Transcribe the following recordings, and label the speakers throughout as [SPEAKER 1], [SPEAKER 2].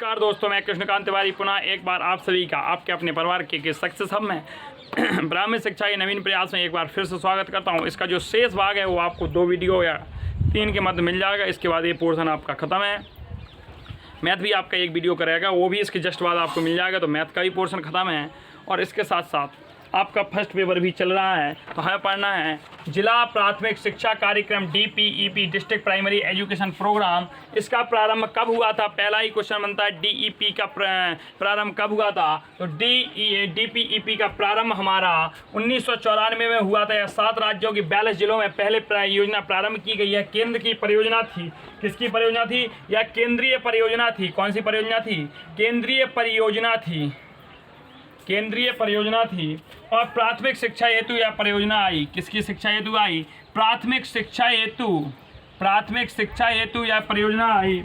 [SPEAKER 1] नमस्कार दोस्तों, मैं कृष्णकांत तिवारी पुनः एक बार आप सभी का आपके अपने परिवार के सक्सेस हब में ब्राह्मण शिक्षा के नवीन प्रयास में एक बार फिर से स्वागत करता हूं। इसका जो शेष भाग है वो आपको 2 वीडियो या 3 के मध्य मिल जाएगा। इसके बाद ये पोर्शन आपका ख़त्म है। मैथ भी आपका 1 वीडियो करेगा, वो भी इसके जस्ट बाद आपको मिल जाएगा। तो मैथ का भी पोर्शन ख़त्म है और इसके साथ साथ आपका फर्स्ट पेपर भी चल रहा है। तो हमें पढ़ना है जिला प्राथमिक शिक्षा कार्यक्रम DPEP district primary education programme. इसका प्रारंभ कब हुआ था? पहला ही क्वेश्चन बनता है DEP का प्रारंभ कब हुआ था? तो DPEP का प्रारंभ हमारा 1994 में हुआ था। यह 7 राज्यों की 42 जिलों में पहले योजना प्रारंभ की गई है। केंद्र की परियोजना थी। किसकी परियोजना थी? यह केंद्रीय परियोजना थी। कौन सी परियोजना थी? केंद्रीय परियोजना थी। केंद्रीय परियोजना थी और प्राथमिक शिक्षा हेतु यह परियोजना आई। किसकी शिक्षा हेतु आई? प्राथमिक शिक्षा हेतु यह परियोजना आई।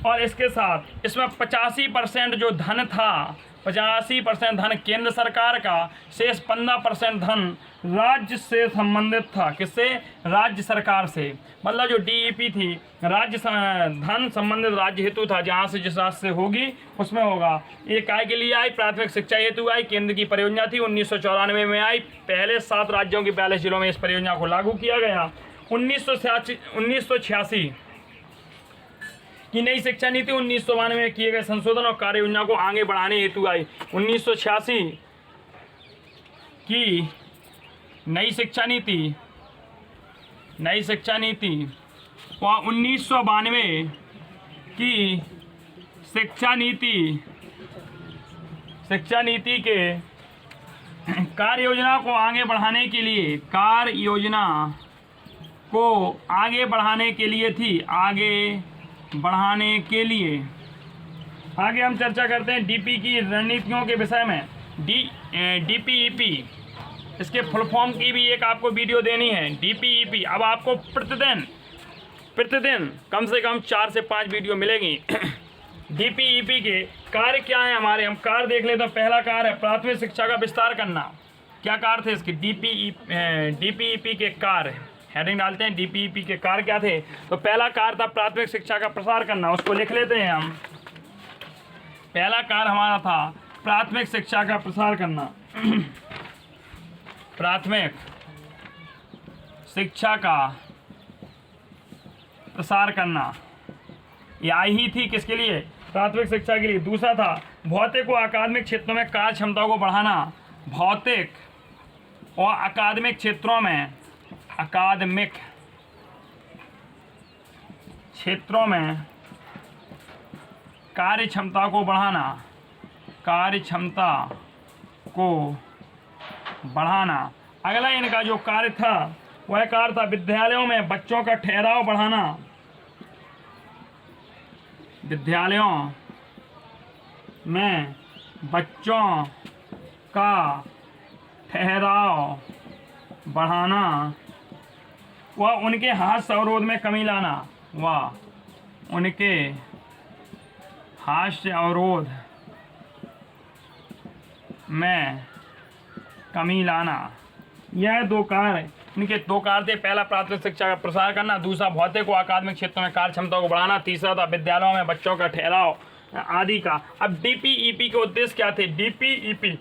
[SPEAKER 1] और इसके साथ इसमें 85% जो धन था, 85% धन केंद्र सरकार का, शेष 15% धन राज्य से संबंधित था। किससे? राज्य सरकार से। मतलब जो DEP थी राज्य धन संबंधित राज्य हेतु था, जहाँ से जिस राज्य से होगी उसमें होगा। ये काय के लिए आई? प्राथमिक शिक्षा हेतु आई। केंद्र की परियोजना थी, 1994 में आई। पहले 7 राज्यों के 42 जिलों में इस परियोजना को लागू किया गया। 1986 की नई शिक्षा नीति 1992 में किए गए संशोधन और कार्य योजना को आगे बढ़ाने हेतु आई। 1986 की नई शिक्षा नीति व 1992 की शिक्षा नीति के कार्य योजना को आगे बढ़ाने के लिए आगे हम चर्चा करते हैं DP की रणनीतियों के विषय में। DPEP इसके फुल फॉर्म की भी एक आपको वीडियो देनी है। DPEP अब आपको प्रतिदिन कम से कम 4 से 5 वीडियो मिलेगी। DPEP के कार्य क्या है हमारे? हम कार्य देख लेते हैं। पहला कार्य है प्राथमिक शिक्षा का विस्तार करना। क्या कार्य थे इसके? DPEP के कार्य, हेडिंग डालते हैं DPEP के कार्य क्या थे। तो पहला कार्य था प्राथमिक शिक्षा का प्रसार करना। उसको लिख लेते हैं हम। पहला कार्य हमारा था प्राथमिक शिक्षा का प्रसार करना। प्राथमिक शिक्षा का प्रसार करना, ये आई ही थी किसके लिए? प्राथमिक शिक्षा के लिए। दूसरा था भौतिक व अकादमिक क्षेत्रों में कार्य क्षमता को बढ़ाना। भौतिक और अकादमिक क्षेत्रों में कार्य क्षमता को बढ़ाना। अगला इनका जो कार्य था वह कार्य था विद्यालयों में बच्चों का ठहराव बढ़ाना। विद्यालयों में बच्चों का ठहराव बढ़ाना व उनके हास्य अवरोध में कमी लाना। यह 2 कार्य, इनके 2 कार्य थे। पहला प्राथमिक शिक्षा का प्रसार करना, दूसरा भौतिक व अकादमिक क्षेत्रों में कार्य क्षमता को बढ़ाना, तीसरा था विद्यालयों में बच्चों का ठहराव आदि का। अब DPEP के उद्देश्य क्या थे? DPEP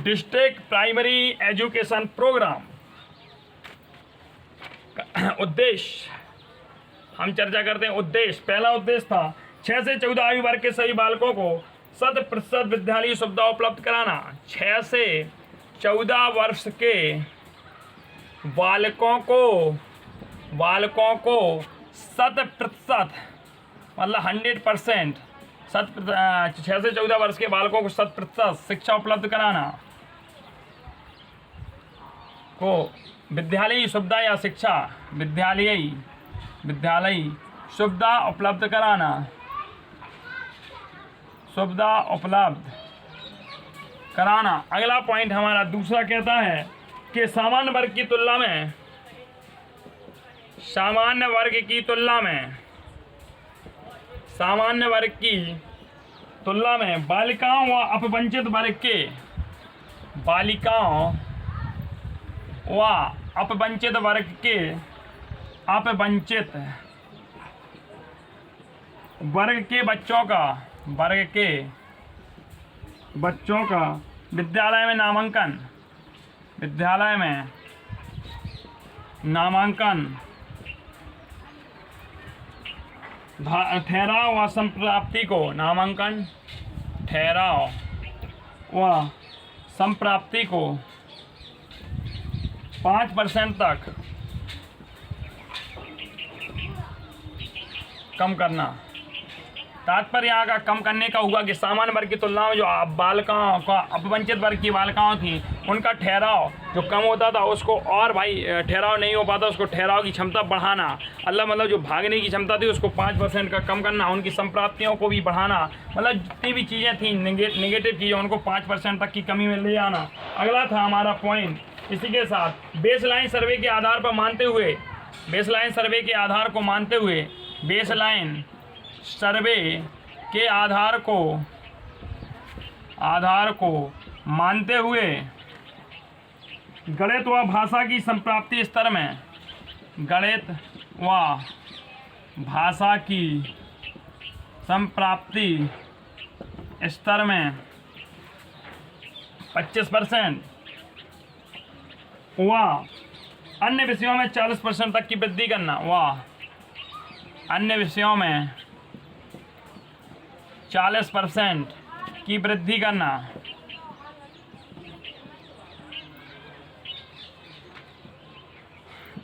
[SPEAKER 1] district primary education programme उद्देश्य हम चर्चा करते हैं। उद्देश्य, पहला उद्देश्य था 6 से 14 आयु वर्ग के सभी बालकों को 100% विद्यालयी सुविधा उपलब्ध कराना। 6 से 14 वर्ष के बालकों को 100% मतलब 100%, 6 से 14 वर्ष के बालकों को 100% शिक्षा उपलब्ध कराना को विद्यालयी सुविधा या शिक्षा विद्यालयी सुविधा उपलब्ध कराना। अगला पॉइंट हमारा दूसरा कहता है कि सामान्य वर्ग की तुलना में बालिकाओं व अपवंचित वर्ग के बच्चों का वर्ग के बच्चों का विद्यालय में नामांकन ठहराव व संप्राप्ति को 5% तक कम करना। तात्पर्य यहाँ का कम करने का हुआ कि सामान्य वर्ग की तुलना में जो बालिकाओं का अपवंचित वर्ग की बालिकाओं थी उनका ठहराव जो कम होता था उसको और भाई ठहराव नहीं हो पाता, उसको ठहराव की क्षमता बढ़ाना। मतलब जो भागने की क्षमता थी उसको 5% का कम करना, उनकी संप्राप्तियों को भी बढ़ाना। मतलब जितनी भी चीज़ें थी नेगेटिव चीज़ें उनको 5% तक की कमी में ले आना। अगला था हमारा पॉइंट इसी के साथ बेसलाइन सर्वे के आधार पर मानते हुए बेसलाइन सर्वे के आधार को मानते हुए गणित व भाषा की संप्राप्ति स्तर में 25% व अन्य विषयों में 40% तक की वृद्धि करना। अन्य विषयों में 40% की वृद्धि करना।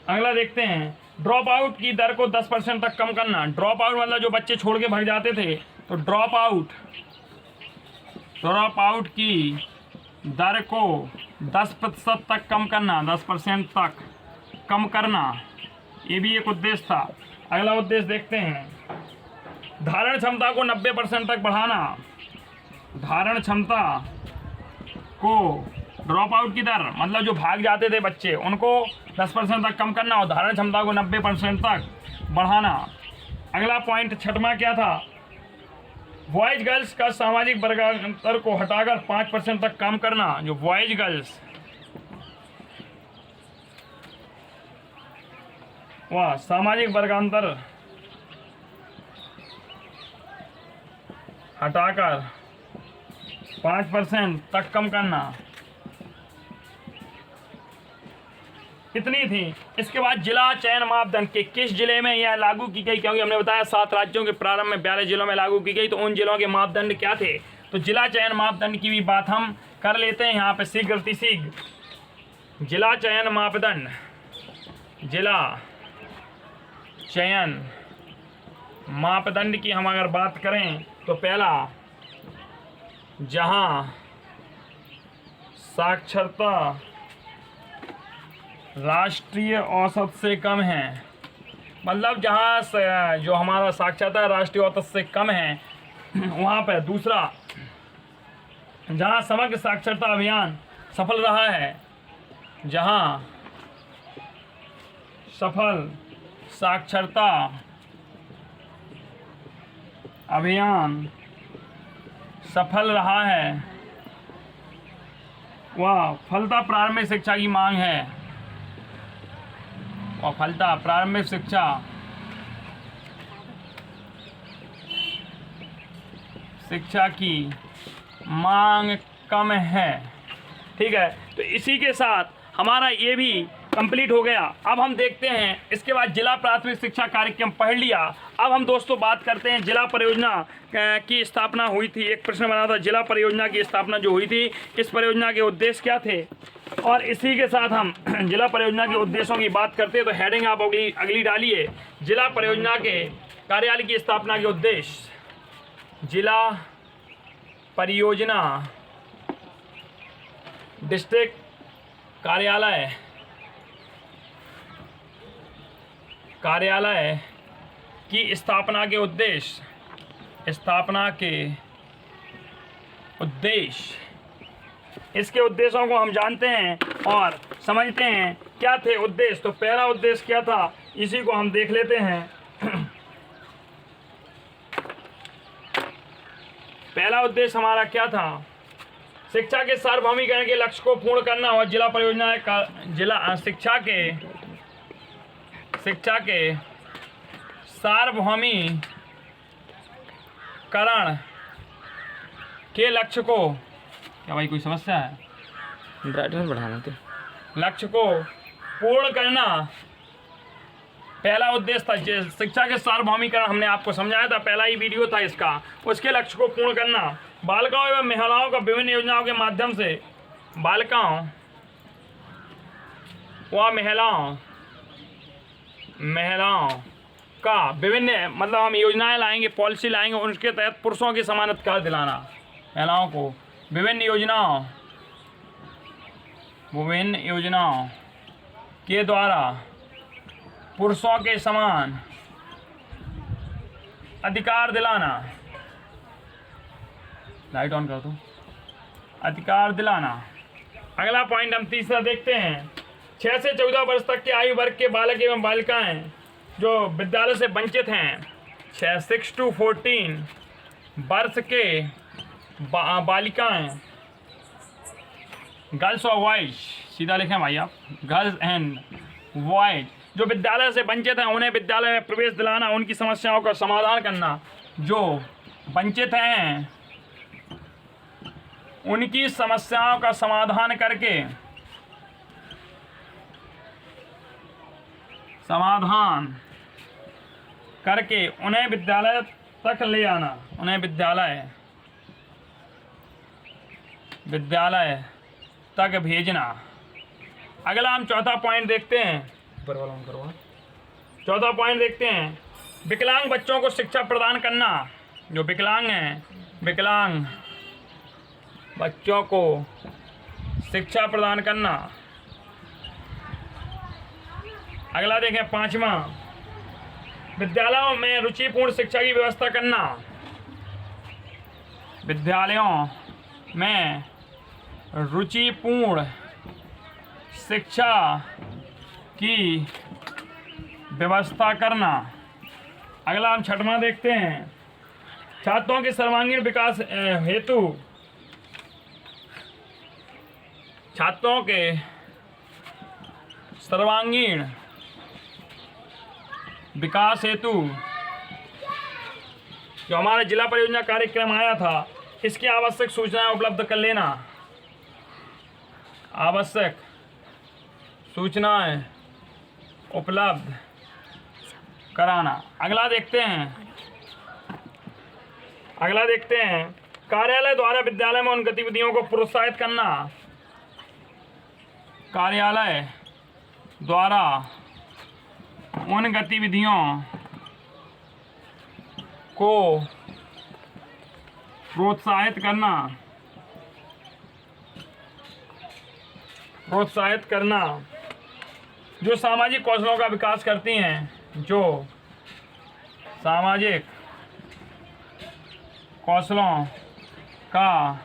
[SPEAKER 1] अगला देखते हैं ड्रॉप आउट की दर को 10% तक कम करना। ड्रॉप आउट मतलब जो बच्चे छोड़ के भाग जाते थे, तो ड्रॉप आउट की दर को 10% तक कम करना, 10% तक कम करना, ये भी एक उद्देश्य था। अगला उद्देश्य देखते हैं धारण क्षमता को 90% तक बढ़ाना। धारण क्षमता को ड्रॉप आउट की दर मतलब जो भाग जाते थे बच्चे उनको 10% तक कम करना और धारण क्षमता को 90% तक बढ़ाना। अगला पॉइंट छठवां क्या था? बॉयज गर्ल्स का सामाजिक वर्गांतर को हटाकर 5% तक कम करना। जो बॉयज गर्ल्स वह सामाजिक वर्गांतर हटाकर 5% तक कम करना। इतनी थी। इसके बाद जिला चयन मापदंड के किस जिले में यह लागू की गई, क्योंकि हमने बताया 7 राज्यों के प्रारंभ में 42 जिलों में लागू की गई, तो उन जिलों के मापदंड क्या थे? तो जिला चयन मापदंड की भी बात हम कर लेते हैं यहाँ पे शीघ्र। जिला चयन मापदंड, जिला चयन मापदंड की हम अगर बात करें तो पहला, जहाँ साक्षरता राष्ट्रीय औसत से कम है, मतलब जहाँ जो हमारा साक्षरता राष्ट्रीय औसत से कम है वहाँ पर। दूसरा, जहाँ समग्र साक्षरता अभियान सफल रहा है, जहाँ सफल साक्षरता अभियान सफल रहा है, वह फलता प्रारंभिक शिक्षा की मांग है। और फलता प्रारंभिक शिक्षा की मांग कम है। ठीक है, तो इसी के साथ हमारा ये भी कंप्लीट हो गया। अब हम देखते हैं इसके बाद जिला प्राथमिक शिक्षा कार्यक्रम पढ़ लिया। अब हम दोस्तों बात करते हैं जिला परियोजना की स्थापना हुई थी। एक प्रश्न बना था, जिला परियोजना की स्थापना जो हुई थी, इस परियोजना के उद्देश्य क्या थे? और इसी के साथ हम जिला परियोजना के उद्देश्यों की बात करते हैं। तो हेडिंग आप अगली डालिए, जिला परियोजना के कार्यालय की स्थापना के उद्देश्य। जिला परियोजना डिस्ट्रिक्ट कार्यालय की स्थापना के उद्देश्य। इसके उद्देश्यों को हम जानते हैं और समझते हैं क्या थे उद्देश्य। तो पहला उद्देश्य क्या था, इसी को हम देख लेते हैं। पहला उद्देश्य हमारा क्या था? शिक्षा के सार्वभौमिकरण के लक्ष्य को पूर्ण करना और जिला परियोजना का शिक्षा के सार्वभौमिकरण के लक्ष्य को, क्या भाई कोई समस्या है?
[SPEAKER 2] ब्राइटनेस बढ़ाना थे।
[SPEAKER 1] लक्ष्य को पूर्ण करना पहला उद्देश्य था। शिक्षा के सार्वभौमिकरण हमने आपको समझाया था, पहला ही वीडियो था इसका। उसके लक्ष्य को पूर्ण करना, बालिकाओं एवं महिलाओं का विभिन्न योजनाओं के माध्यम से बालिकाओं व महिलाओं का विभिन्न, मतलब हम योजनाएं लाएंगे, पॉलिसी लाएंगे, उनके तहत पुरुषों की समान अधिकार दिलाना। महिलाओं को विभिन्न योजनाओं के द्वारा पुरुषों के समान अधिकार दिलाना। लाइट ऑन कर दो। अधिकार दिलाना। अगला पॉइंट हम तीसरा देखते हैं। 6 से 14 वर्ष तक के आयु वर्ग के बालक एवं बालिकाएं जो विद्यालय से वंचित हैं, 6 to 14 वर्ष के बालिकाएं, गर्ल्स और बॉयज, सीधा लिखें भाई आप, गर्ल्स एंड बॉयज जो विद्यालय से वंचित हैं, उन्हें विद्यालय में प्रवेश दिलाना, उनकी समस्याओं का समाधान करना। जो वंचित हैं उनकी समस्याओं का समाधान करके उन्हें विद्यालय तक ले आना, उन्हें विद्यालय तक भेजना। अगला हम चौथा पॉइंट देखते हैं। चौथा पॉइंट देखते हैं, विकलांग बच्चों को शिक्षा प्रदान करना। जो विकलांग हैं, विकलांग बच्चों को शिक्षा प्रदान करना। अगला देखें, 5वां, विद्यालयों में रुचिपूर्ण शिक्षा की व्यवस्था करना। विद्यालयों में रुचिपूर्ण शिक्षा की व्यवस्था करना। अगला हम 6वां देखते हैं, छात्रों के सर्वांगीण विकास हेतु, छात्रों के सर्वांगीण विकास हेतु जो हमारा जिला परियोजना कार्यक्रम आया था, इसकी आवश्यक सूचनाएं उपलब्ध कर लेना। आवश्यक सूचनाएं उपलब्ध कराना। अगला देखते हैं, कार्यालय द्वारा विद्यालय में उन गतिविधियों को प्रोत्साहित करना। कार्यालय द्वारा उन गतिविधियों को प्रोत्साहित करना जो सामाजिक कौशलों का विकास करती हैं, जो सामाजिक कौशलों का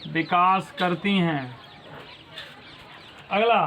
[SPEAKER 1] विकास करती हैं। अगला,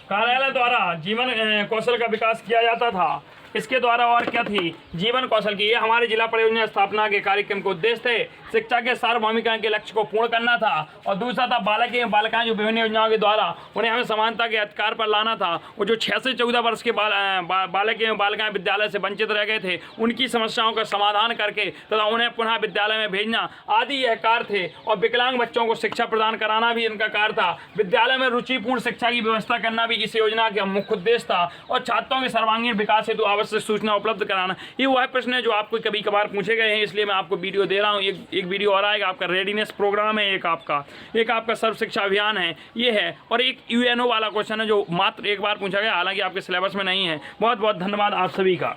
[SPEAKER 1] कार्यालय द्वारा जीवन कौशल का विकास किया जाता था। इसके द्वारा और क्या थी? जीवन कौशल की। ये हमारे जिला परियोजना स्थापना के कार्यक्रम के उद्देश्य थे। शिक्षा के सार्वभौमिकरण के लक्ष्य को पूर्ण करना था, और दूसरा था बालक एवं बालिकाएं जो विभिन्न योजनाओं के द्वारा उन्हें हमें समानता के अधिकार पर लाना था। और जो 6 से 14 वर्ष के बालक एवं बालिकाएं विद्यालय से वंचित रह गए थे, उनकी समस्याओं का समाधान करके तथा उन्हें पुनः विद्यालय में भेजना आदि यह कार्य थे। और विकलांग बच्चों को शिक्षा प्रदान कराना भी इनका कार्य था। विद्यालय में रुचिपूर्ण शिक्षा की व्यवस्था करना भी इस योजना का मुख्य उद्देश्य था। और छात्रों के सर्वांगीण विकास हेतु आवश्यक सूचना उपलब्ध कराना। ये वह प्रश्न है जो आपको कभी कभार पूछे गए हैं, इसलिए मैं आपको वीडियो दे रहा हूँ। एक वीडियो और आएगा, आपका रेडीनेस प्रोग्राम है, एक आपका सर्व शिक्षा अभियान है, ये है। और एक UNO वाला क्वेश्चन है जो मात्र एक बार पूछा गया, हालांकि आपके सिलेबस में नहीं है। बहुत बहुत धन्यवाद आप सभी का।